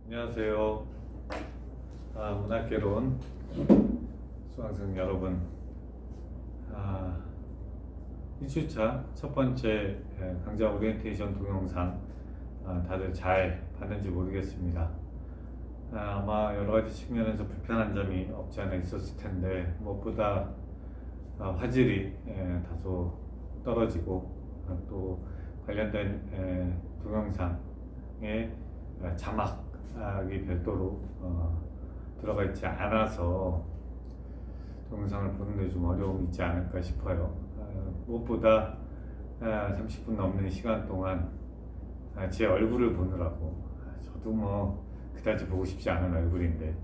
안녕하세요. 문학개론 수강생 여러분, 2주차 첫 번째 강좌 오리엔테이션 동영상 다들 잘 봤는지 모르겠습니다. 아마 여러 가지 측면에서 불편한 점이 없지 않아 있었을 텐데, 무엇보다 화질이 다소 떨어지고, 또 관련된 동영상에 자막이 별도로 들어가 있지 않아서 동영상을 보는데 좀 어려움이 있지 않을까 싶어요. 무엇보다 30분 넘는 시간 동안 제 얼굴을 보느라고, 저도 뭐 그다지 보고 싶지 않은 얼굴인데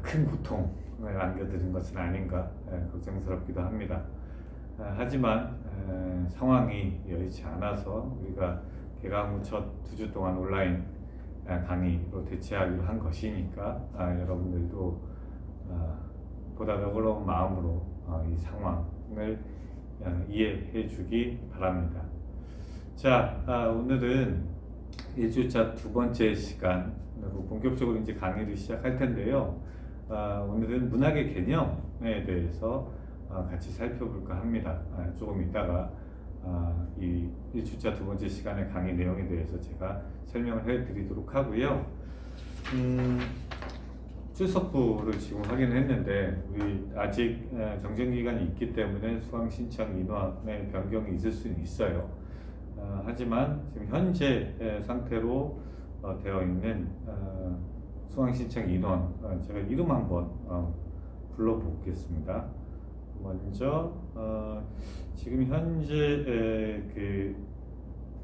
큰 고통을 안겨드린 것은 아닌가 걱정스럽기도 합니다. 하지만 상황이 여의치 않아서 우리가 개강 후 첫 2주 동안 온라인 강의로 대체하기로 한 것이니까 여러분들도 보다 너그러운 마음으로 이 상황을 이해해 주기 바랍니다. 자, 오늘은 1주차 두 번째 시간으로 본격적으로 이제 강의를 시작할 텐데요. 오늘은 문학의 개념에 대해서 같이 살펴볼까 합니다. 조금 이따가 이 1주차 두 번째 시간의 강의 내용에 대해서 제가 설명을 해드리도록 하고요. 출석부를 지금 확인했는데 우리 아직 정정기간이 있기 때문에 수강 신청 인원의 변경이 있을 수는 있어요. 하지만 지금 현재 상태로 되어 있는 수강 신청 인원, 제가 이름 한번 불러보겠습니다. 먼저 지금 현재 그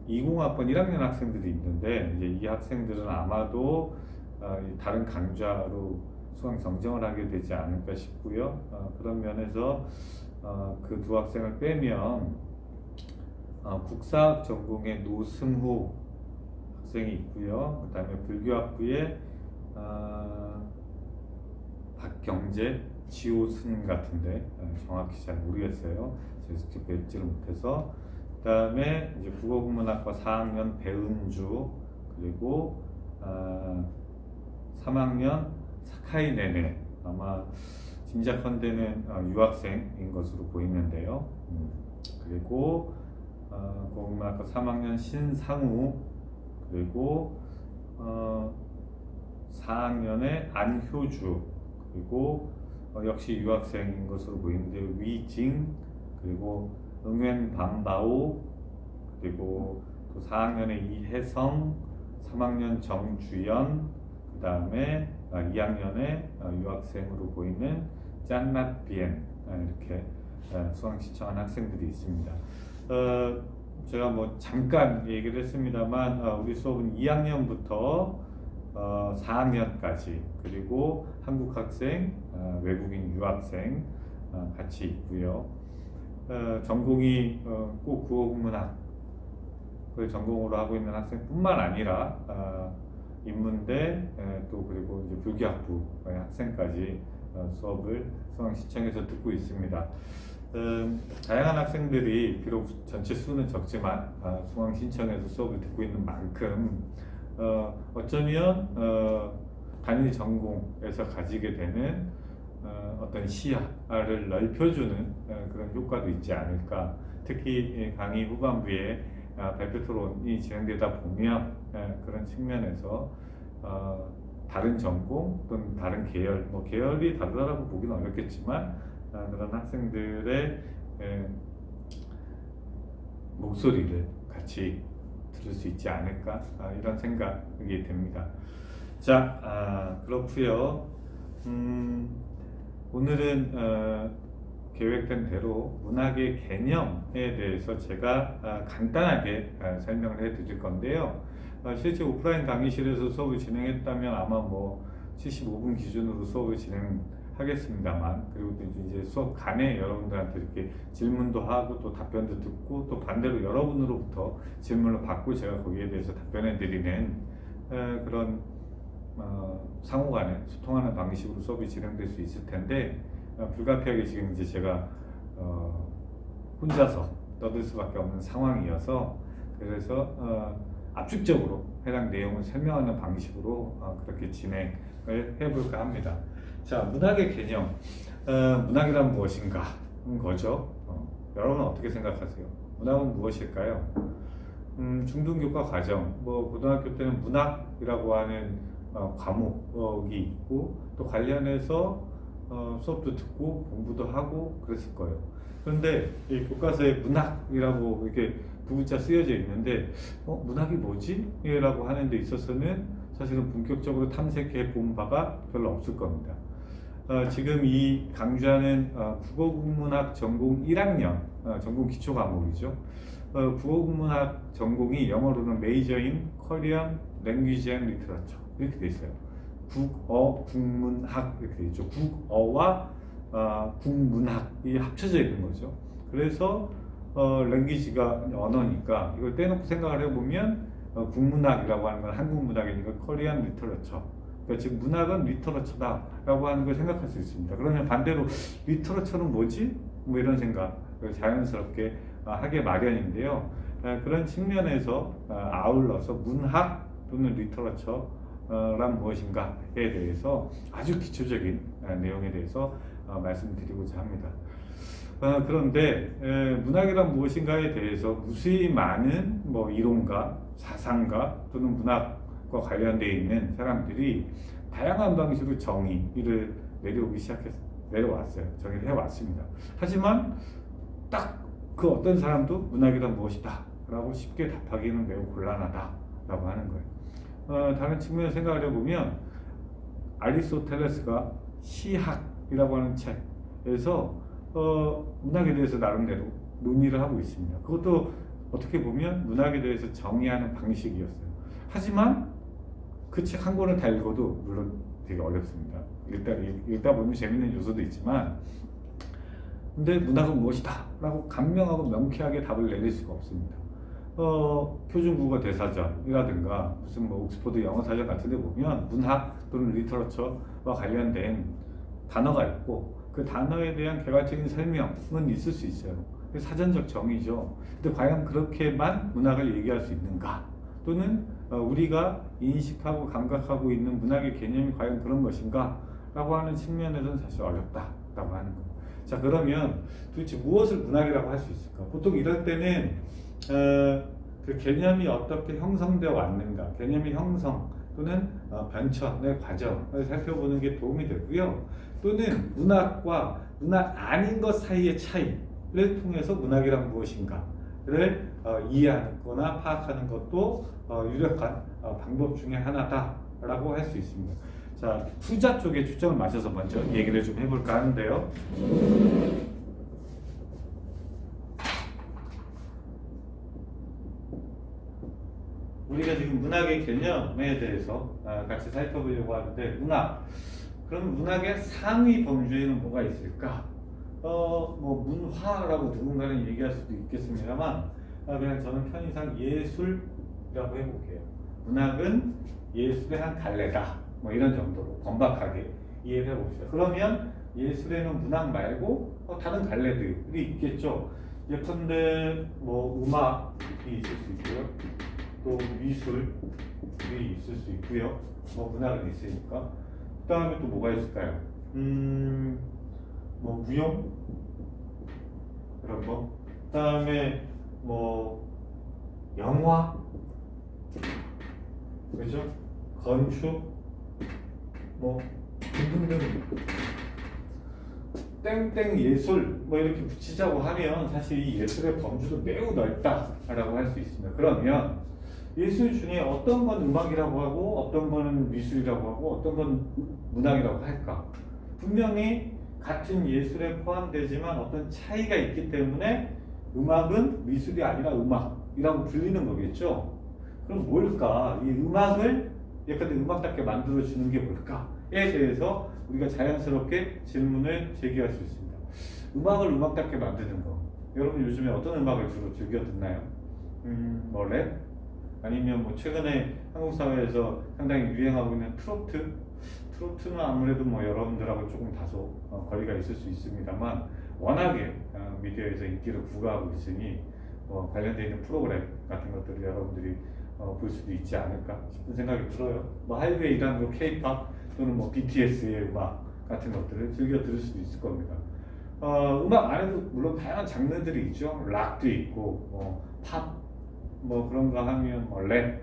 20학번 1학년 학생들이 있는데, 이제 이 학생들은 아마도 다른 강좌로 수강 정정을 하게 되지 않을까 싶고요. 그런 면에서 그 두 학생을 빼면 국사학 전공의 노승후 학생이 있고요. 그 다음에 불교학부의 박경재, 지호순 같은데 정확히 잘 모르겠어요. 제가 직접 뵙지를 못해서. 그 다음에 이제 국어국문학과 4학년 배은주, 그리고 3학년 사카이 네네, 아마 짐작컨대는 유학생인 것으로 보이는데요. 그리고 국어국문학과 3학년 신상우, 그리고 4학년의 안효주, 그리고 역시 유학생인 것으로 보이는데 위징, 그리고 응웬 밤바오, 그리고 또 4학년의 이혜성, 3학년 정주연, 그 다음에 2학년의 유학생으로 보이는 짠맛비엔, 이렇게 수강 신청한 학생들이 있습니다. 제가 뭐 잠깐 얘기를 했습니다만 우리 수업은 2학년부터 4학년까지, 그리고 한국 학생, 외국인 유학생 같이 있고요. 전공이 꼭 국어국문학을 전공으로 하고 있는 학생뿐만 아니라 인문대, 또 그리고 이제 불교학부 학생까지 수업을 수강 신청해서 듣고 있습니다. 다양한 학생들이 비록 전체 수는 적지만 수강 신청해서 수업을 듣고 있는 만큼 어쩌면 단위 전공에서 가지게 되는 어떤 시야를 넓혀주는 그런 효과도 있지 않을까. 특히 강의 후반부에 발표 토론이 진행되다 보면 그런 측면에서 다른 전공 또는 다른 계열, 뭐 계열이 다르다고 보기는 어렵겠지만 그런 학생들의 목소리를 같이 들을 수 있지 않을까, 이런 생각이 듭니다. 자, 그렇고요. 오늘은 계획된 대로 문학의 개념에 대해서 제가 간단하게 설명을 해 드릴 건데요. 실제 오프라인 강의실에서 수업을 진행했다면 아마 뭐 75분 기준으로 수업을 진행하겠습니다만, 그리고 또 이제 수업 간에 여러분들한테 이렇게 질문도 하고 또 답변도 듣고, 또 반대로 여러분으로부터 질문을 받고 제가 거기에 대해서 답변해 드리는 그런 상호 간에 소통하는 방식으로 수업이 진행될 수 있을 텐데, 불가피하게 지금 이제 제가 혼자서 떠들 수밖에 없는 상황이어서, 그래서 압축적으로 해당 내용을 설명하는 방식으로 그렇게 진행을 해볼까 합니다. 자, 문학의 개념. 문학이란 무엇인가? 거죠. 여러분은 어떻게 생각하세요? 문학은 무엇일까요? 중등교과 과정, 뭐 고등학교 때는 문학이라고 하는 과목이 있고 또 관련해서 수업도 듣고 공부도 하고 그랬을 거예요. 그런데 이 교과서에 문학이라고 이렇게 두 글자 쓰여져 있는데 문학이 뭐지? 라고 하는 데 있어서는 사실은 본격적으로 탐색해 본 바가 별로 없을 겁니다. 지금 이 강좌는 국어국문학 전공 1학년 전공 기초 과목이죠. 국어국문학 전공이 영어로는 메이저인 커리언 랭귀지 앤 리터러처 이렇게 돼 있어요. 국어 국문학 이렇게 돼 있죠. 국어와 국문학이 합쳐져 있는 거죠. 그래서 랭귀지가 언어니까 이걸 떼놓고 생각을 해보면 국문학이라고 하는 건 한국 문학이니까 커리언 리터러처. 그러니까 즉 문학은 리터러처다라고 하는 걸 생각할 수 있습니다. 그러면 반대로 리터러처는 뭐지? 뭐 이런 생각을 자연스럽게 하게 마련인데요. 그런 측면에서 아울러서 문학 또는 리터러처란 무엇인가에 대해서 아주 기초적인 내용에 대해서 말씀드리고자 합니다. 그런데 문학이란 무엇인가에 대해서 무수히 많은 뭐 이론가, 사상가 또는 문학과 관련되어 있는 사람들이 다양한 방식으로 정의를 내려왔어요. 정의를 해왔습니다. 하지만 딱 그 어떤 사람도 문학이란 무엇이다 라고 쉽게 답하기는 매우 곤란하다라고 하는 거예요. 다른 측면에서 생각을 해보면 아리스토텔레스가 시학이라고 하는 책에서 문학에 대해서 나름대로 논의를 하고 있습니다. 그것도 어떻게 보면 문학에 대해서 정의하는 방식이었어요. 하지만 그 책 한 권을 다 읽어도 물론 되게 어렵습니다. 읽다 보면 재밌는 요소도 있지만 근데 문학은 무엇이다 라고 간명하고 명쾌하게 답을 내릴 수가 없습니다. 표준국어 대사전이라든가 무슨 뭐 옥스퍼드 영어사전 같은 데 보면 문학 또는 리터러처와 관련된 단어가 있고 그 단어에 대한 개괄적인 설명은 있을 수 있어요. 사전적 정의죠. 근데 과연 그렇게만 문학을 얘기할 수 있는가? 또는 우리가 인식하고 감각하고 있는 문학의 개념이 과연 그런 것인가? 라고 하는 측면에서는 사실 어렵다라고 하는 거예요. 자, 그러면 도대체 무엇을 문학이라고 할 수 있을까? 보통 이럴 때는 그 개념이 어떻게 형성되어 왔는가, 개념의 형성 또는 변천의 과정을 살펴보는 게 도움이 되고요. 또는 문학과 문학 아닌 것 사이의 차이를 통해서 문학이란 무엇인가를 이해하거나 파악하는 것도 유력한 방법 중에 하나다라고 할 수 있습니다. 자, 후자 쪽에 초점을 맞춰서 먼저 얘기를 좀 해볼까 하는데요. 우리가 지금 문학의 개념에 대해서 같이 살펴보려고 하는데 그럼 문학의 상위 범주에는 뭐가 있을까? 뭐 문화라고 누군가는 얘기할 수도 있겠습니다만 그냥 저는 편의상 예술이라고 해볼게요. 문학은 예술의 한 갈래다. 뭐 이런 정도로 번박하게 이해를 해봅시다. 그러면 예술에는 문학 말고 다른 갈래들이 있겠죠. 예컨대 뭐 음악이 있을 수 있고요. 또 미술이 있을 수 있고요. 뭐 문학은 있으니까. 그 다음에 또 뭐가 있을까요? 뭐 무용 이런 거. 그 다음에 뭐 영화, 그죠? 건축, 뭐 등등등 땡땡 예술 뭐 이렇게 붙이자고 하면 사실 이 예술의 범주도 매우 넓다라고 할 수 있습니다. 그러면 예술 중에 어떤 건 음악이라고 하고 어떤 거는 미술이라고 하고 어떤 건 문학이라고 할까? 분명히 같은 예술에 포함되지만 어떤 차이가 있기 때문에 음악은 미술이 아니라 음악이라고 불리는 거겠죠. 그럼 뭘까? 이 음악을 예컨대 음악답게 만들어주는 게 뭘까에 대해서 우리가 자연스럽게 질문을 제기할 수 있습니다. 음악을 음악답게 만드는 거. 여러분 요즘에 어떤 음악을 주로 즐겨 듣나요? 뭐 랩? 아니면 뭐 최근에 한국 사회에서 상당히 유행하고 있는 트로트? 트로트는 아무래도 뭐 여러분들하고 조금 다소 거리가 있을 수 있습니다만 워낙에 미디어에서 인기를 부과하고 있으니 관련되어 있는 프로그램 같은 것들을 여러분들이 볼 수도 있지 않을까 싶은 생각이 들어요. 뭐 한류에 일하는 거 K-팝 또는 뭐 BTS의 음악 같은 것들을 즐겨 들을 수도 있을 겁니다. 음악 안에도 물론 다양한 장르들이 있죠. 락도 있고, 팝, 뭐 그런 거 하면 뭐 랩,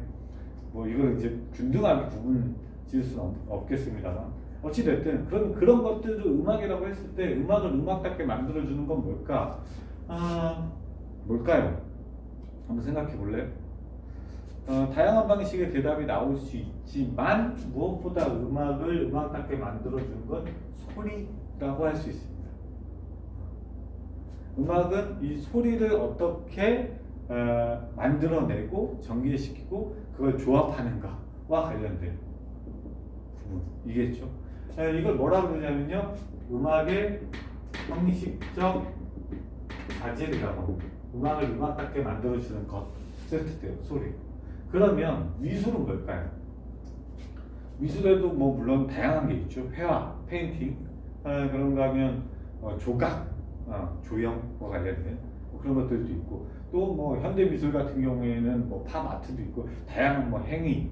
뭐 이걸 이제 균등하게 구분 지을 수는 없겠습니다만 어찌됐든 그런 것들을 음악이라고 했을 때 음악을 음악답게 만들어주는 건 뭘까? 뭘까요? 한번 생각해 볼래요? 다양한 방식의 대답이 나올 수 있지만 무엇보다 음악을 음악답게 만들어주는 건 소리라고 할 수 있습니다. 음악은 이 소리를 어떻게 만들어내고 전개시키고 그걸 조합하는가와 관련된 부분이겠죠. 이걸 뭐라고 그러냐면요, 음악의 형식적 자질이라고 합니다. 음악을 음악답게 만들어주는 것을 뜻해요, 소리. 그러면 미술은 뭘까요? 미술에도 뭐 물론 다양한 게 있죠. 회화, 페인팅, 그런가 하면 조각, 조형과 관련된 그런 것들도 있고, 또 뭐 현대 미술 같은 경우에는 뭐 팝 아트도 있고 다양한 뭐 행위,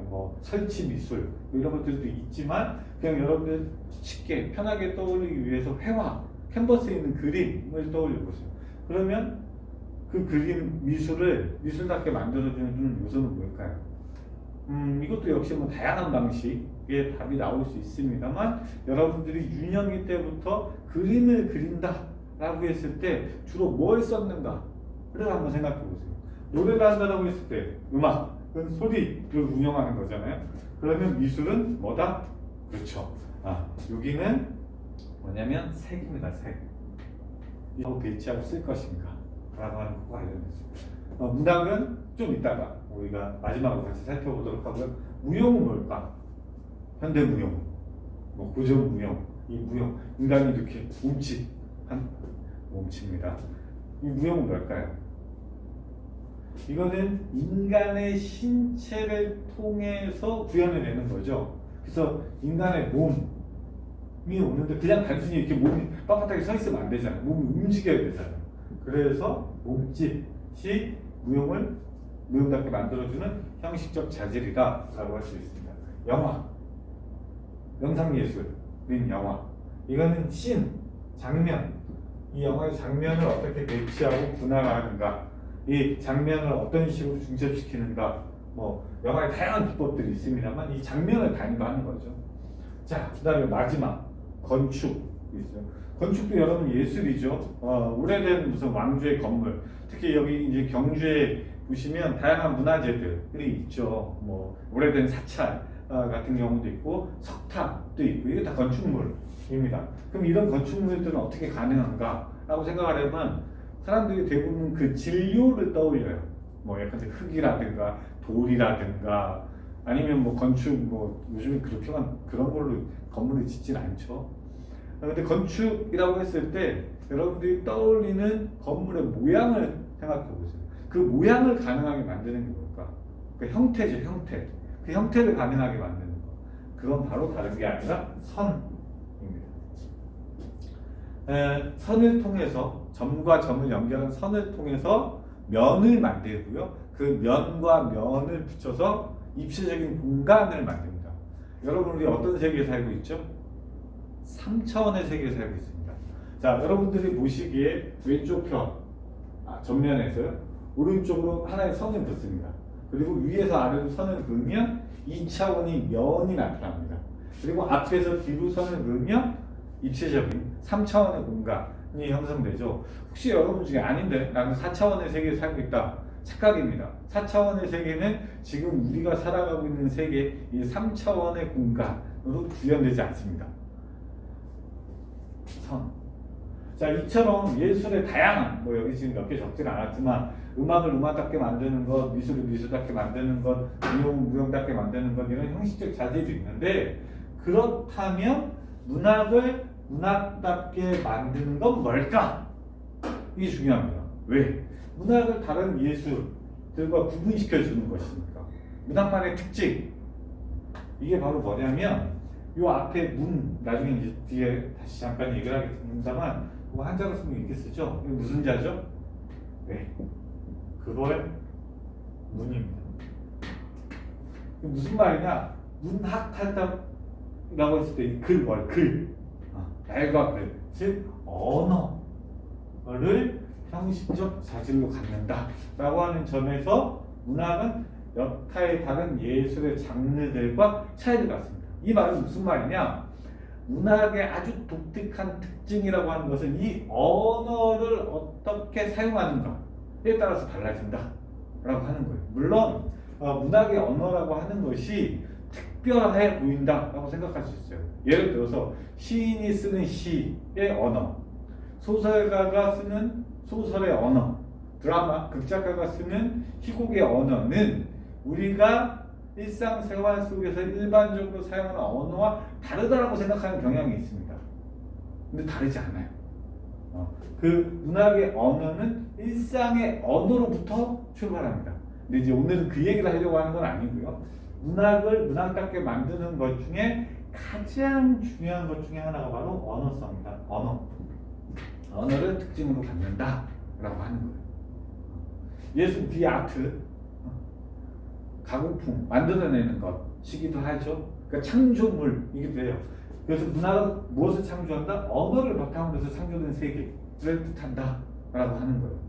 뭐 설치 미술 이런 것들도 있지만 그냥 여러분들 쉽게 편하게 떠올리기 위해서 회화, 캔버스에 있는 그림을 떠올려 보세요. 그러면 그 그림 미술을 미술답게 만들어주는 요소는 뭘까요? 이것도 역시 뭐 다양한 방식의 답이 나올 수 있습니다만 여러분들이 유년기 때부터 그림을 그린다라고 했을 때 주로 뭘 썼는가를 한번 생각해 보세요. 노래를 한다라고 했을 때 음악은 소리를 운영하는 거잖아요. 그러면 미술은 뭐다? 그렇죠. 여기는 뭐냐면 색입니다. 색. 이거 배치하고 쓸 것인가 라고 하는 것과 관련해서 문학은 좀 이따가 우리가 마지막으로 같이 살펴보도록 하고요. 무용은 뭘까? 현대 무용, 뭐 고전 무용, 이 무용, 인간이 이렇게 몸짓한 몸짓입니다. 이 무용은 뭘까요? 이거는 인간의 신체를 통해서 구현해내는 거죠. 그래서 인간의 몸이 오는데 그냥 단순히 이렇게 몸이 빳빳하게 서 있으면 안 되잖아요. 몸이 움직여야 되잖아요. 그래서 몸짓이 무용을 무용답게 만들어주는 형식적 자질이다라고 할 수 있습니다. 영화, 영상예술인 영화. 이거는 씬, 장면. 이 영화의 장면을 어떻게 배치하고 분할하는가, 이 장면을 어떤 식으로 중첩시키는가, 뭐 영화에 다양한 기법들이 있습니다만 이 장면을 단거하는 거죠. 자, 그다음에 마지막 건축 있어요. 건축도 여러분 예술이죠. 오래된 무슨 왕조의 건물, 특히 여기 이제 경주에 보시면 다양한 문화재들이 있죠. 뭐 오래된 사찰 같은 경우도 있고 석탑도 있고 이게 다 건축물입니다. 그럼 이런 건축물들은 어떻게 가능한가라고 생각하려면 사람들이 대부분 그 진료를 떠올려요. 뭐 약간 흙이라든가 돌이라든가 아니면 뭐 건축 뭐 요즘에 그렇게만 그런 걸로 건물을 짓진 않죠. 근데 건축이라고 했을 때 여러분들이 떠올리는 건물의 모양을 생각해 보세요. 그 모양을 가능하게 만드는 게 뭘까? 그 형태죠, 형태. 그 형태를 가능하게 만드는 거. 그건 바로 다른 게 아니라 선입니다. 선을 통해서 점과 점을 연결한 선을 통해서 면을 만들고요. 그 면과 면을 붙여서 입체적인 공간을 만듭니다. 여러분 우리 어떤 세계에 살고 있죠? 3차원의 세계에 살고 있습니다. 자, 여러분들이 보시기에 왼쪽 편 전면에서요. 오른쪽으로 하나의 선을 긋습니다. 그리고 위에서 아래로 선을 그으면 2차원이 면이 나타납니다. 그리고 앞에서 뒤로 선을 그으면 입체적인 3차원의 공간이 형성되죠. 혹시 여러분 중에 아닌데 나는 4차원의 세계에 살고 있다. 착각입니다. 4차원의 세계는 지금 우리가 살아가고 있는 세계 이 3차원의 공간으로 구현되지 않습니다. 선. 자, 이처럼 예술의 다양한, 뭐 여기 지금 몇 개 적진 않았지만 음악을 음악답게 만드는 것, 미술을 미술답게 만드는 것, 무용을 무용답게 만드는 것 이런 형식적 자질도 있는데 그렇다면 문학을 문학답게 만드는 건 뭘까? 이게 중요합니다. 왜? 문학을 다른 예술들과 구분시켜 주는 것이니까. 문학만의 특징. 이게 바로 뭐냐면 요 앞에 문, 나중에 이제 뒤에 다시 잠깐 얘기를 하겠습니다만 뭐 한자로 쓰면 이렇게 쓰죠. 이게 무슨 자죠? 네. 그걸 문입니다. 무슨 말이냐? 문학하다라고 했을 때 글, 말과 글, 즉 언어를 형식적 자질로 갖는다라고 하는 점에서 문학은 여타의 다른 예술의 장르들과 차이를 갖습니다. 이 말은 무슨 말이냐? 문학의 아주 독특한 특징이라고 하는 것은 이 언어를 어떻게 사용하는가에 따라서 달라진다라고 하는 거예요. 물론 문학의 언어라고 하는 것이 특별해 보인다라고 생각할 수 있어요. 예를 들어서 시인이 쓰는 시의 언어, 소설가가 쓰는 소설의 언어, 드라마, 극작가가 쓰는 희곡의 언어는 우리가 일상생활 속에서 일반적으로 사용하는 언어와 다르다라고 생각하는 경향이 있습니다. 근데 다르지 않아요. 그 문학의 언어는 일상의 언어로부터 출발합니다. 근데 이제 오늘은 그 얘기를 하려고 하는 건 아니고요. 문학을 문학답게 만드는 것 중에 가장 중요한 것 중에 하나가 바로 언어성입니다. 언어를 특징으로 갖는다라고 하는 거예요. 예술, 비아트, 가공품, 만들어내는 것이기도 하죠. 그러니까 창조물이기도 해요. 그래서 문학은 무엇을 창조한다? 언어를 바탕으로 해서 창조된 세계를 뜻한다라고 하는 거예요.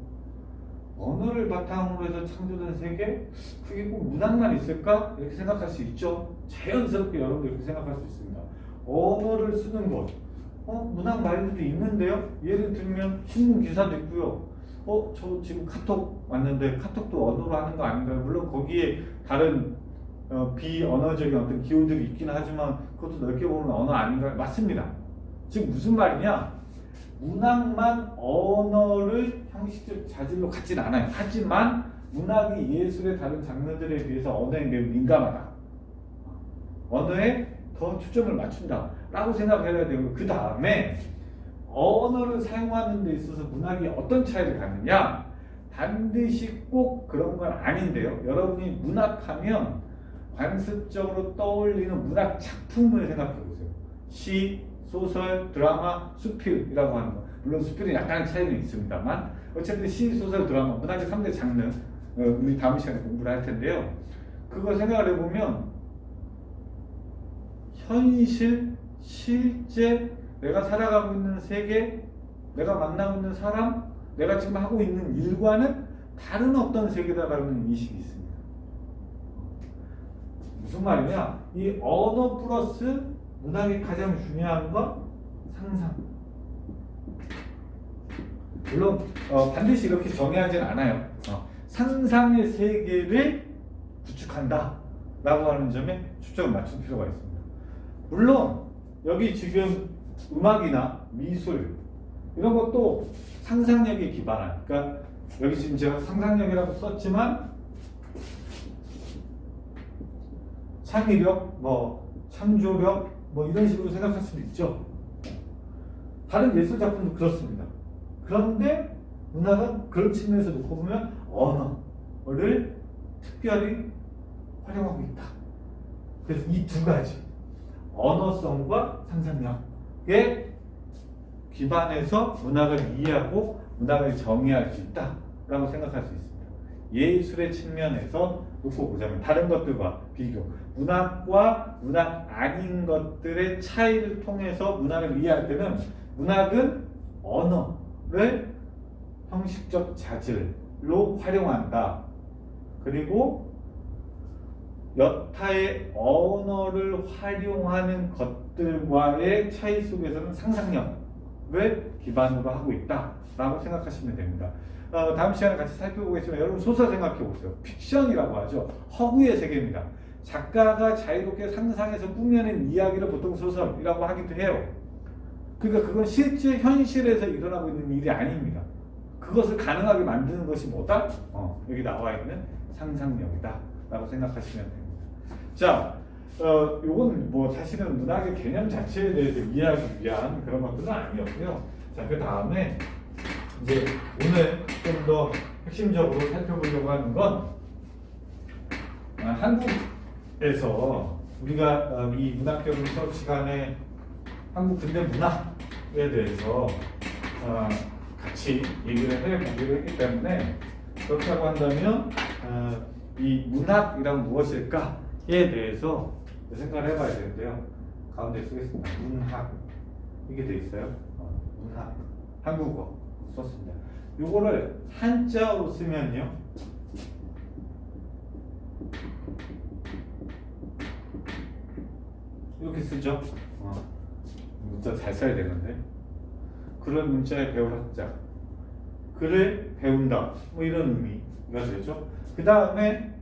언어를 바탕으로 해서 창조된 세계? 그게 꼭 문학만 있을까? 이렇게 생각할 수 있죠. 자연스럽게 여러분들 이렇게 생각할 수 있습니다. 언어를 쓰는 것, 문학 말고도 있는데요. 예를 들면 신문 기사도 있고요. 저 지금 카톡 왔는데 카톡도 언어로 하는 거 아닌가요? 물론 거기에 다른 비언어적인 어떤 기호들이 있긴 하지만 그것도 넓게 보면 언어 아닌가요? 맞습니다. 지금 무슨 말이냐? 문학만 언어를 형식적 자질로 갖진 않아요. 하지만 문학이 예술의 다른 장르들에 비해서 언어에 매우 민감하다. 언어에 더 초점을 맞춘다 라고 생각해야 되고, 그 다음에 언어를 사용하는 데 있어서 문학이 어떤 차이를 갖느냐? 반드시 꼭 그런 건 아닌데요. 여러분이 문학하면 관습적으로 떠올리는 문학 작품을 생각해 보세요. 시, 소설, 드라마, 수필이라고 하는 거. 물론 수필은 약간의 차이는 있습니다만 어쨌든 시, 소설, 드라마, 문학의 3대 장르, 우리 다음 시간에 공부를 할 텐데요. 그거 생각을 해보면 현실, 실제 내가 살아가고 있는 세계, 내가 만나고 있는 사람, 내가 지금 하고 있는 일과는 다른 어떤 세계다라는 인식이 있습니다. 무슨 말이냐? 이 언어 플러스 문학의 가장 중요한 건 상상. 물론 반드시 이렇게 정의하지는 않아요. 상상의 세계를 구축한다 라고 하는 점에 초점을 맞출 필요가 있습니다. 물론 여기 지금 음악이나 미술 이런 것도 상상력에 기반한, 그러니까 여기 지금 제가 상상력이라고 썼지만 창의력, 창조력 이런 식으로 생각할 수도 있죠. 다른 예술 작품도 그렇습니다. 그런데 문학은 그런 측면에서 놓고 보면 언어를 특별히 활용하고 있다. 그래서 이 두 가지, 언어성과 상상력에 기반해서 문학을 이해하고 문학을 정의할 수 있다라고 생각할 수 있습니다. 예술의 측면에서 놓고 보자면 다른 것들과 비교, 문학과 문학 아닌 것들의 차이를 통해서 문학을 이해할 때는 문학은 언어를 형식적 자질로 활용한다. 그리고 여타의 언어를 활용하는 것들과의 차이 속에서는 상상력을 기반으로 하고 있다라고 생각하시면 됩니다. 다음 시간에 같이 살펴보겠지만 여러분 소설 생각해 보세요. 픽션이라고 하죠. 허구의 세계입니다. 작가가 자유롭게 상상해서 꾸며낸 이야기를 보통 소설이라고 하기도 해요. 그러니까 그건 실제 현실에서 일어나고 있는 일이 아닙니다. 그것을 가능하게 만드는 것이 뭐다? 여기 나와 있는 상상력이다 라고 생각하시면 됩니다. 자, 요건 사실은 문학의 개념 자체에 대해서 이해하기 위한 그런 것들은 아니었고요. 자, 그 다음에 이제 오늘 좀 더 핵심적으로 살펴보려고 하는 건 한국에서 우리가 이 문학교육 수업 시간에 한국 근대 문학에 대해서 같이 얘기를 해보기로 했기 때문에 그렇다고 한다면 이 문학이란 무엇일까 대해서 생각을 해봐야 되는데요. 가운데 쓰겠습니다. 문학. 이게 돼 있어요. 문학. 한국어 썼습니다. 요거를 한자로 쓰면요. 이렇게 쓰죠. 문자 잘 써야 되는데. 그런 문자에 배울 학자. 글을 배운다. 뭐 이런 의미가 되죠. 그 다음에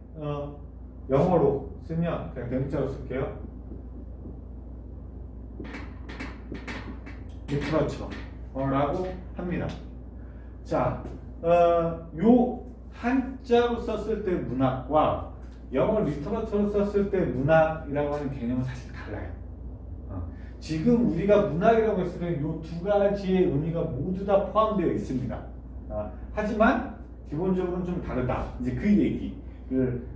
영어로 쓰면 그냥 대문자로 쓸게요. 리터처 라고 합니다. 자, 요 한자로 썼을 때 문학과 영어 리터처로 썼을 때 문학이라고 하는 개념은 사실 달라요. 지금 우리가 문학이라고 했을 때 요 두 가지의 의미가 모두 다 포함되어 있습니다. 하지만 기본적으로는 좀 다르다. 이제 그 얘기를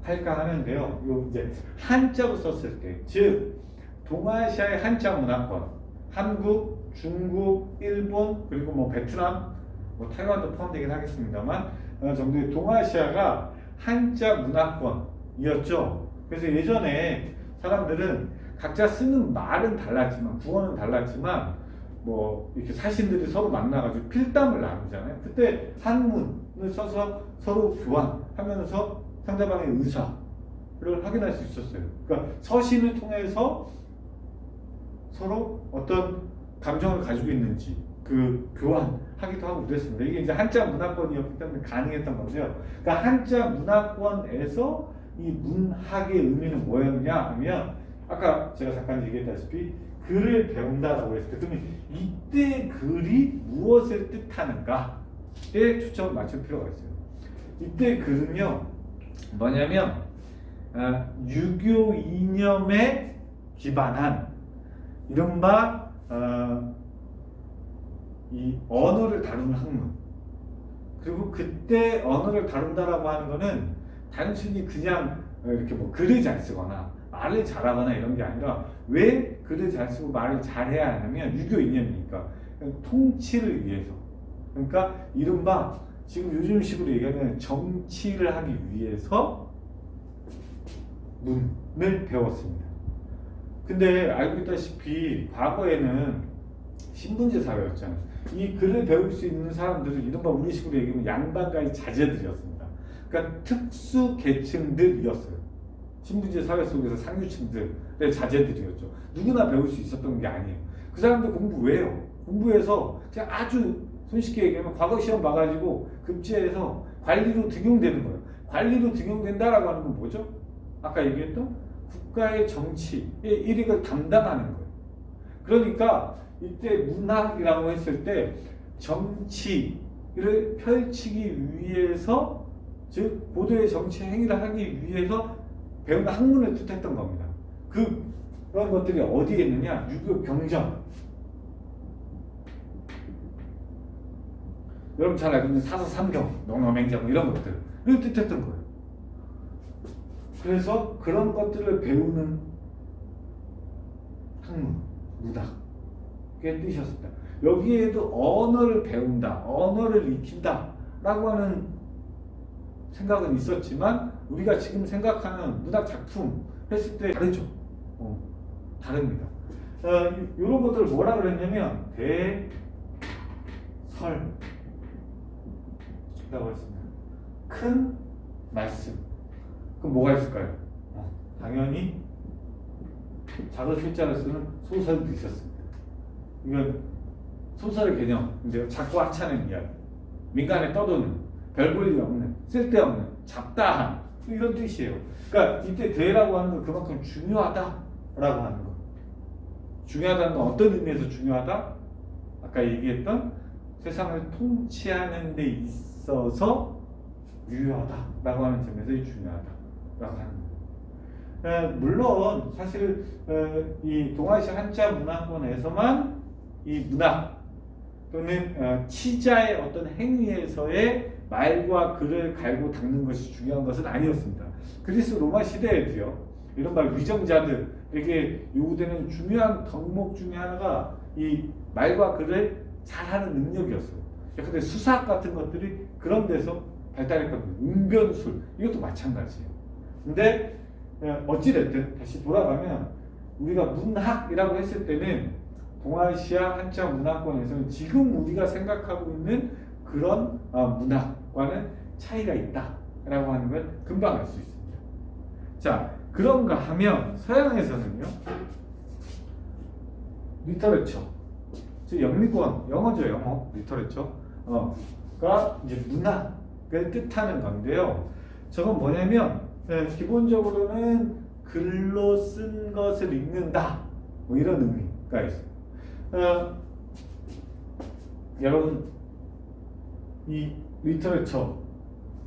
할까 하는데요. 요 이제 한자로 썼을 때, 즉 동아시아의 한자 문화권, 한국, 중국, 일본, 그리고 뭐 베트남, 뭐 타이완도 포함되긴 하겠습니다만 어느 정도의 동아시아가 한자 문화권이었죠. 그래서 예전에 사람들은 각자 쓰는 말은 달랐지만, 구어는 달랐지만 뭐 이렇게 사신들이 서로 만나가지고 필담을 나누잖아요. 그때 한문을 써서 서로 교환하면서 상대방의 의사를 확인할 수 있었어요. 그러니까 서신을 통해서 서로 어떤 감정을 가지고 있는지 그 교환하기도 하고 그랬습니다. 이게 이제 한자 문화권이었기 때문에 가능했던 건데요. 그러니까 한자 문화권에서 이 문학의 의미는 뭐였냐 하면 아까 제가 잠깐 얘기했다시피 글을 배운다라고 했을 때 그러면 이때 글이 무엇을 뜻하는가에 초점을 맞출 필요가 있어요. 이때 글은요 뭐냐면 유교 이념에 기반한 이른바 이 언어를 다루는 학문. 그리고 그때 언어를 다룬다라고 하는 거는 단순히 그냥 이렇게 뭐 글을 잘 쓰거나 말을 잘하거나 이런 게 아니라 왜 글을 잘 쓰고 말을 잘해야 하냐면 유교 이념이니까 통치를 위해서. 그러니까 이른바 지금 요즘식으로 얘기하면 정치를 하기 위해서 문을 배웠습니다. 근데 알고 있다시피 과거에는 신분제 사회였잖아요. 이 글을 배울 수 있는 사람들은 이른바 우리식으로 얘기하면 양반가의 자제들이었습니다. 그러니까 특수 계층들이었어요. 신분제 사회 속에서 상류층들의 자제들이었죠. 누구나 배울 수 있었던 게 아니에요. 그 사람들 공부 왜 해요? 공부해서 그냥 아주 손쉽게 얘기하면 과거 시험 봐가지고 급제해서 관리로 등용되는 거예요. 관리로 등용된다라고 하는 건 뭐죠? 아까 얘기했던 국가의 정치의 일익을 담당하는 거예요. 그러니까 이때 문학이라고 했을 때 정치를 펼치기 위해서, 즉 고도의 정치 행위를 하기 위해서 배운 학문을 뜻했던 겁니다. 그런 것들이 어디에 있느냐? 유교 경전. 여러분 잘 알고 있는 사서삼경, 농어맹장 이런 것들을 뜻했던 거예요. 그래서 그런 것들을 배우는 학문, 문학의 뜻이었습니다. 여기에도 언어를 배운다, 언어를 익힌다 라고 하는 생각은 있었지만 우리가 지금 생각하는 문학 작품 했을 때 다르죠. 다릅니다. 이런 것들을 뭐라 그랬냐면 대설이라고 했습니다. 큰 말씀. 그럼 뭐가 있을까요? 당연히 작은 글자를 쓰는 소설도 있었습니다. 이건 소설의 개념인데요. 작고 하찮은 이야기, 민간에 떠도는, 별 볼 일 없는, 쓸데없는, 잡다한 이런 뜻이에요. 그러니까 이때 대라고 하는 건 그만큼 중요하다라고 하는 거. 중요하다는 건 어떤 의미에서 중요하다? 아까 얘기했던 세상을 통치하는 데 있어서 유효하다라고 하는 점에서 중요하다라고 하는 거예요. 물론 사실 이 동아시아 한자 문화권에서만 이 문학 또는 치자의 어떤 행위에서의 말과 글을 갈고 닦는 것이 중요한 것은 아니었습니다. 그리스 로마 시대에도요, 이런 말 위정자들에게 요구되는 중요한 덕목 중에 하나가 이 말과 글을 잘하는 능력이었어요. 근데 수사학 같은 것들이 그런 데서 발달했거든요. 웅변술 이것도 마찬가지예요. 근데 어찌됐든 다시 돌아가면 우리가 문학이라고 했을 때는 동아시아 한자 문화권에서는 지금 우리가 생각하고 있는 그런 문학과는 차이가 있다라고 하는 걸 금방 알 수 있습니다. 자, 그런가 하면 서양에서는요, 리터레처, 즉 영미권, 영어죠, 영어, 리터레처가 이제 문학을 뜻하는 건데요. 저건 뭐냐면 기본적으로는 글로 쓴 것을 읽는다, 뭐 이런 의미가 있어요. 여러분, 이 리터레처,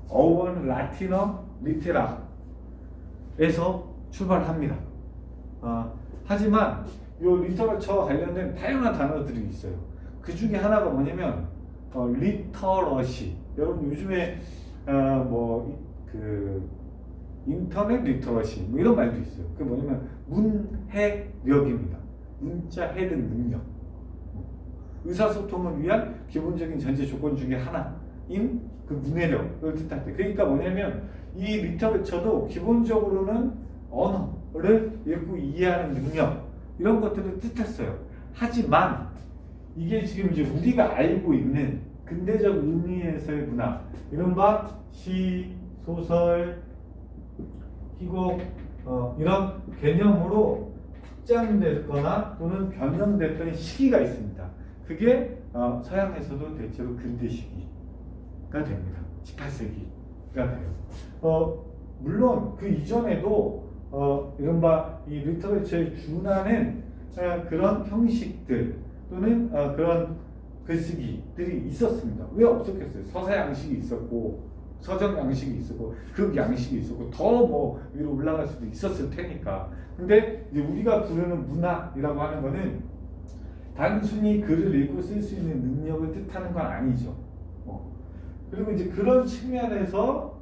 어원 라틴어 리테라에서 출발합니다. 하지만 이 리터러처와 관련된 다양한 단어들이 있어요. 그 중에 하나가 뭐냐면 리터러시. 여러분 요즘에 인터넷 리터러시 뭐 이런 말도 있어요. 그게 뭐냐면 문해력입니다. 문자 해득 능력. 의사소통을 위한 기본적인 전제 조건 중에 하나인 그 문해력을 뜻할 때. 그러니까 뭐냐면 이 리터러처도 기본적으로는 언어를 읽고 이해하는 능력, 이런 것들을 뜻했어요. 하지만 이게 지금 이제 우리가 알고 있는 근대적 의미에서의 문학, 이른바 시, 소설, 희곡 이런 개념으로 확장됐거나 또는 변형됐던 시기가 있습니다. 그게 서양에서도 대체로 근대 시기가 됩니다. 18세기가 돼요. 물론 그 이전에도 이른바 이 리터레처에 준하는 그런 형식들 또는 그런 글쓰기들이 있었습니다. 왜 없었겠어요? 서사 양식이 있었고 서정 양식이 있었고 극 양식이 있었고 더 뭐 위로 올라갈 수도 있었을 테니까. 근데 이제 우리가 부르는 문학이라고 하는 거는 단순히 글을 읽고 쓸 수 있는 능력을 뜻하는 건 아니죠. 그리고 이제 그런 측면에서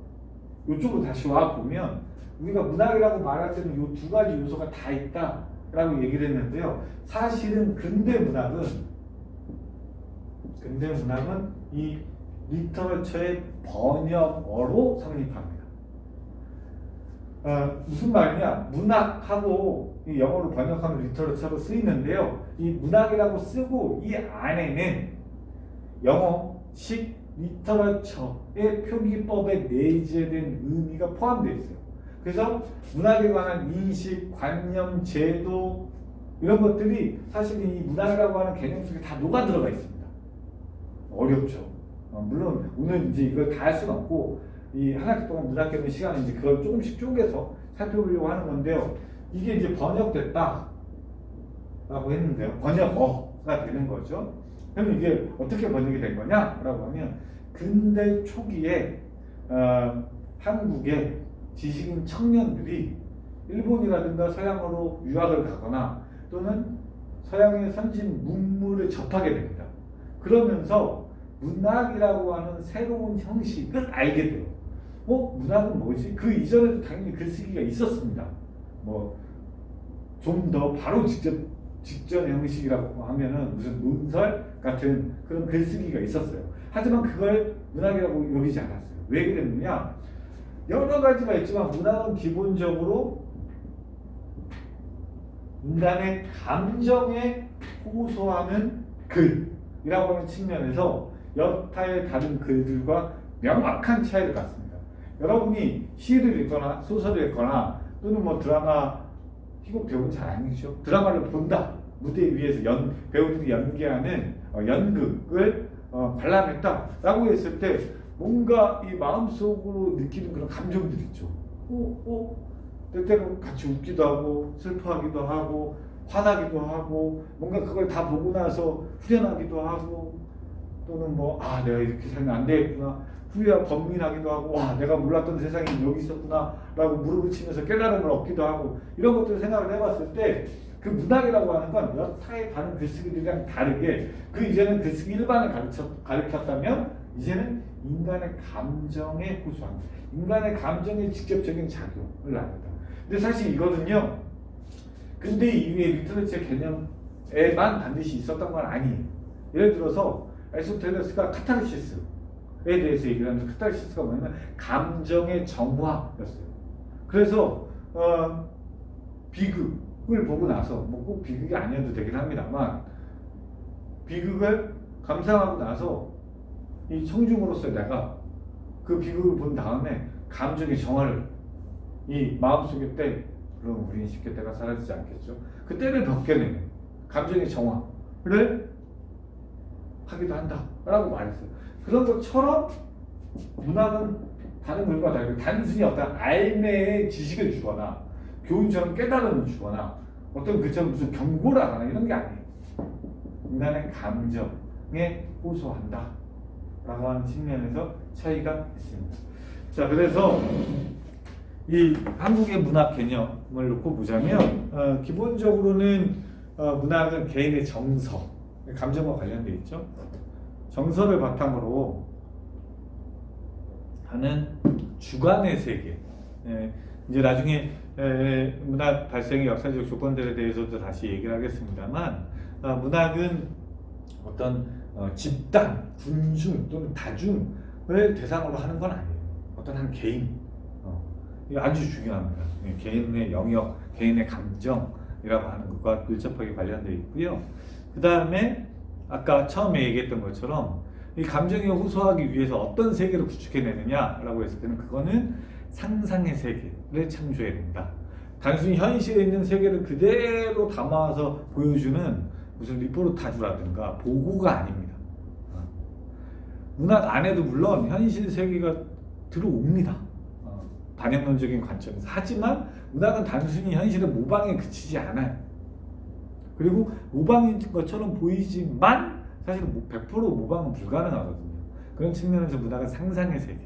이쪽으로 다시 와 보면 우리가 문학이라고 말할 때는 이 두 가지 요소가 다 있다라고 얘기를 했는데요. 사실은 근대 문학은 이 리터러처의 번역어로 성립합니다. 무슨 말이냐? 문학하고 이 영어로 번역하면 리터러처로 쓰이는데요. 이 문학이라고 쓰고 이 안에는 영어식 리터러처의 표기법에 내재된 의미가 포함되어 있어요. 그래서 문학에 관한 인식, 관념, 제도 이런 것들이 사실 이 문학이라고 하는 개념 속에 다 녹아 들어가 있습니다. 어렵죠. 물론 오늘 이제 이걸 다 할 수는 없고 이 한 학기 동안 문학 개념 시간에 이제 그걸 조금씩 쪼개서 살펴보려고 하는 건데요. 이게 이제 번역됐다라고 했는데요. 번역어가 되는 거죠. 그럼 이게 어떻게 번역이 된 거냐라고 하면 근대 초기에 한국의 지식인 청년들이 일본이라든가 서양으로 유학을 가거나 또는 서양의 선진 문물을 접하게 됩니다. 그러면서 문학이라고 하는 새로운 형식을 알게 돼요. 문학은 뭐지? 그 이전에도 당연히 글쓰기가 있었습니다. 좀 더 바로 직전 형식이라고 하면은 무슨 문설 같은 그런 글쓰기가 있었어요. 하지만 그걸 문학이라고 여기지 않았어요. 왜 그랬느냐? 여러 가지가 있지만 문학은 기본적으로 인간의 감정에 호소하는 글이라고 하는 측면에서 여타의 다른 글들과 명확한 차이를 갖습니다. 여러분이 시를 읽거나 소설을 읽거나 또는 드라마, 희곡 배우는 잘 아니죠. 드라마를 본다. 무대 위에서 배우들이 연기하는 연극을 관람했다라고 했을 때 뭔가 이 마음속으로 느끼는 그런 감정들이 있죠. 때때로 같이 웃기도 하고 슬퍼하기도 하고 화나기도 하고 뭔가 그걸 다 보고 나서 후련하기도 하고 또는 내가 이렇게 살면 안 되겠구나 후회와 번민하기도 하고 내가 몰랐던 세상이 여기 있었구나 라고 무릎을 치면서 깨달음을 얻기도 하고 이런 것들을 생각을 해봤을 때 그 문학이라고 하는 건 여타의 다른 글쓰기들이랑 다르게 그 이전엔 글쓰기 일반을 가르쳤다면 이제는 인간의 감정에 호소합니다. 인간의 감정에 직접적인 작용을 합니다. 근데 사실 이거는요 근대 이후의 리터러처 개념에만 반드시 있었던 건 아니에요. 예를 들어서 애리스토텔레스가 카타르시스에 대해서 얘기를 하면서 카타르시스가 뭐냐면 감정의 정화였어요. 그래서 비극을 보고 나서 뭐 꼭 비극이 아니어도 되긴 합니다만 비극을 감상하고 나서 이 청중으로서 내가 그 비극을 본 다음에 감정의 정화를 이 마음속에 때 그럼 우리는 쉽게 때가 사라지지 않겠죠. 그 때를 벗겨내는 감정의 정화를 하기도 한다라고 말했어요. 그런 것처럼 문학은 다른 글과 다르게 단순히 어떤 알매의 지식을 주거나 교훈처럼 깨달음을 주거나 어떤 그처럼 무슨 경고를 하거나 이런 게 아니에요. 인간의 감정에 호소한다 라고 하는 측면에서 차이가 있습니다. 자, 그래서 이 한국의 문학 개념을 놓고 보자면 기본적으로는 문학은 개인의 정서, 감정과 관련되어 있죠. 정서를 바탕으로 하는 주관의 세계. 이제 나중에 문학 발생의 역사적 조건들에 대해서도 다시 얘기를 하겠습니다만 문학은 어떤 집단, 군중 또는 다중을 대상으로 하는 건 아니에요. 어떤 한 개인. 이거 아주 중요합니다. 개인의 영역, 개인의 감정이라고 하는 것과 밀접하게 관련되어 있고요. 그 다음에 아까 처음에 얘기했던 것처럼 이 감정에 호소하기 위해서 어떤 세계를 구축해내느냐라고 했을 때는 그거는 상상의 세계를 창조해야 된다. 단순히 현실에 있는 세계를 그대로 담아서 보여주는 무슨 리포르타주라든가 보고가 아닙니다. 문학 안에도 물론 현실 세계가 들어옵니다. 반영론적인 관점에서. 하지만 문학은 단순히 현실의 모방에 그치지 않아요. 그리고 모방인 것처럼 보이지만 사실 100% 모방은 불가능하거든요. 그런 측면에서 문학은 상상의 세계.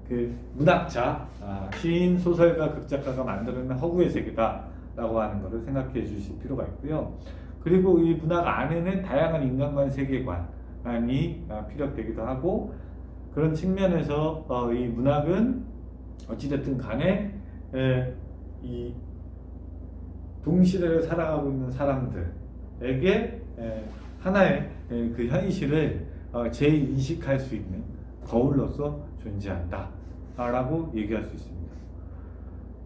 그 문학자, 시인, 소설가, 극작가가 만들어낸 허구의 세계다라고 하는 것을 생각해 주실 필요가 있고요. 그리고 이 문학 안에는 다양한 인간관 세계관이 피력되기도 하고 그런 측면에서 이 문학은 어찌됐든 간에 이 동시대를 살아가고 있는 사람들에게 하나의 그 현실을 재인식할 수 있는 거울로서 존재한다 라고 얘기할 수 있습니다.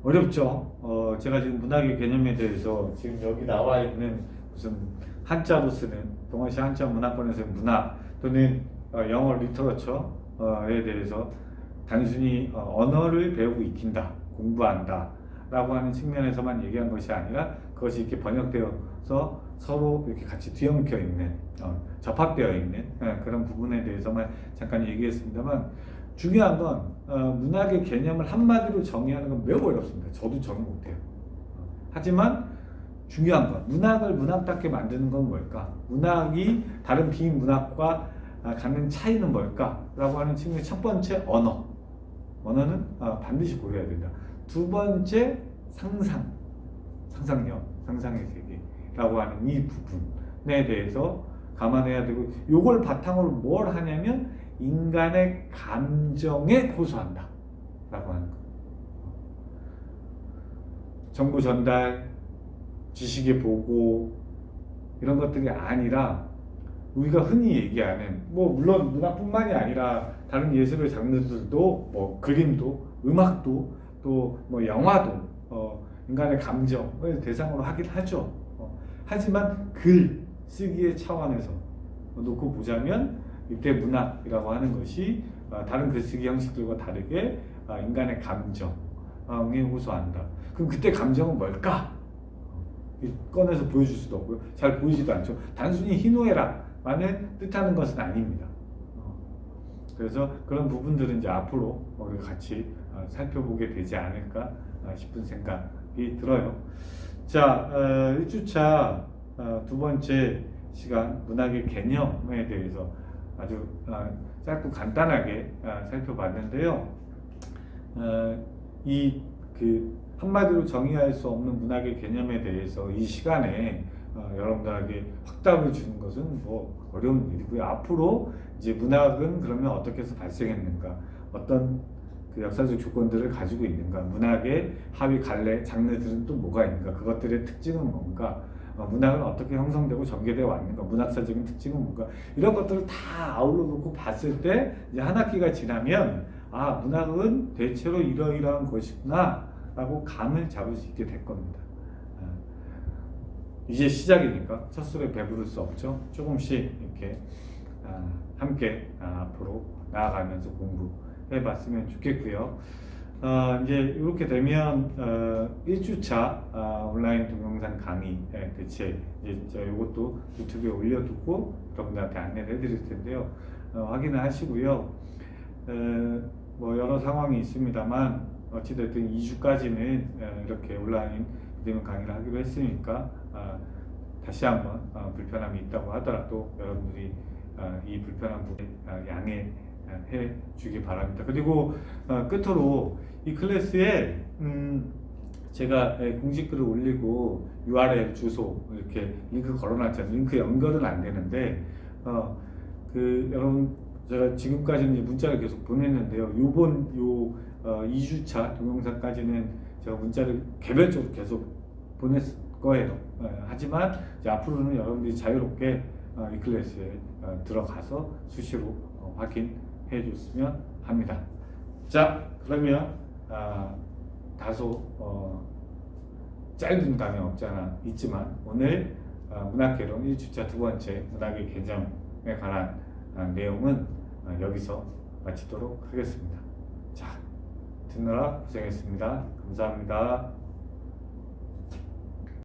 어렵죠. 제가 지금 문학의 개념에 대해서 지금 여기 나와 있는 무슨 한자로 쓰는 동아시아 한자 문화권에서의 문학 또는 영어 리터러처에 대해서 단순히 언어를 배우고 익힌다, 공부한다 라고 하는 측면에서만 얘기한 것이 아니라 그것이 이렇게 번역되어서 서로 이렇게 같이 뒤엉켜 있는, 접합되어 있는 그런 부분에 대해서만 잠깐 얘기했습니다만 중요한 건 문학의 개념을 한마디로 정의하는 건 매우 어렵습니다. 저도 정의 못해요. 하지만 중요한 건 문학을 문학답게 만드는 건 뭘까? 문학이 다른 비문학과 갖는 차이는 뭘까? 라고 하는 측면의 첫 번째 언어. 언어는 반드시 고려해야 된다. 두 번째 상상력, 상상의 세계라고 하는 이 부분에 대해서 감안해야 되고 요걸 바탕으로 뭘 하냐면 인간의 감정에 호소한다 라고 하는 거. 정보 전달, 지식의 보고 이런 것들이 아니라 우리가 흔히 얘기하는 뭐 물론 문학뿐만이 아니라 다른 예술의 장르들도 뭐 그림도 음악도 또 뭐 영화도 인간의 감정을 대상으로 하긴 하죠. 하지만 글 쓰기의 차원에서 놓고 보자면 이때 문학이라고 하는 것이 다른 글쓰기 형식들과 다르게 인간의 감정에 호소한다. 그럼 그때 감정은 뭘까? 꺼내서 보여줄 수도 없고요. 잘 보이지도 않죠. 단순히 희노애락만을 뜻하는 것은 아닙니다. 그래서 그런 부분들은 이제 앞으로 우리가 같이 살펴보게 되지 않을까 싶은 생각이 들어요. 자, 1주차 두 번째 시간 문학의 개념에 대해서 아주 짧고 간단하게 살펴봤는데요. 이 한마디로 정의할 수 없는 문학의 개념에 대해서 이 시간에 여러분들에게 확답을 주는 것은 뭐 어려운 일이고요. 앞으로 이제 문학은 그러면 어떻게 해서 발생했는가, 어떤 그 역사적 조건들을 가지고 있는가, 문학의 하위 갈래 장르들은 또 뭐가 있는가, 그것들의 특징은 뭔가, 문학은 어떻게 형성되고 전개되어 왔는가, 문학사적인 특징은 뭔가, 이런 것들을 다 아울러 놓고 봤을 때 이제 한 학기가 지나면 문학은 대체로 이러이러한 것이구나 라고 감을 잡을 수 있게 될 겁니다. 이제 시작이니까 첫술에 배부를 수 없죠. 조금씩 이렇게 함께 앞으로 나아가면서 공부해 봤으면 좋겠고요. 이제 이렇게 되면 1주차 온라인 동영상 강의 대체 이제 이것도 유튜브에 올려두고 여러분들한테 안내를 해드릴 텐데요. 확인을 하시고요. 뭐 여러 상황이 있습니다만 어찌됐든 2주까지는 이렇게 온라인 비대면 강의를 하기로 했으니까 다시 한번 불편함이 있다고 하더라도 여러분들이 이 불편한 부분 양해해 주기 바랍니다. 그리고 끝으로 이 클래스에 제가 공지글을 올리고 URL 주소 이렇게 링크 걸어놨잖아요. 링크 연결은 안 되는데 여러분 제가 지금까지는 문자를 계속 보냈는데요. 요번 2주차 동영상까지는 제가 문자를 개별적으로 계속 보낼 거예요. 하지만 이제 앞으로는 여러분들이 자유롭게 이 클래스에 들어가서 수시로 확인해 줬으면 합니다. 자, 그러면 다소 짧은 감이 없잖아 있지만 오늘 문학개론 1주차 두 번째 문학의 개념에 관한 내용은 여기서 마치도록 하겠습니다. 자, 듣느라 고생했습니다. 감사합니다.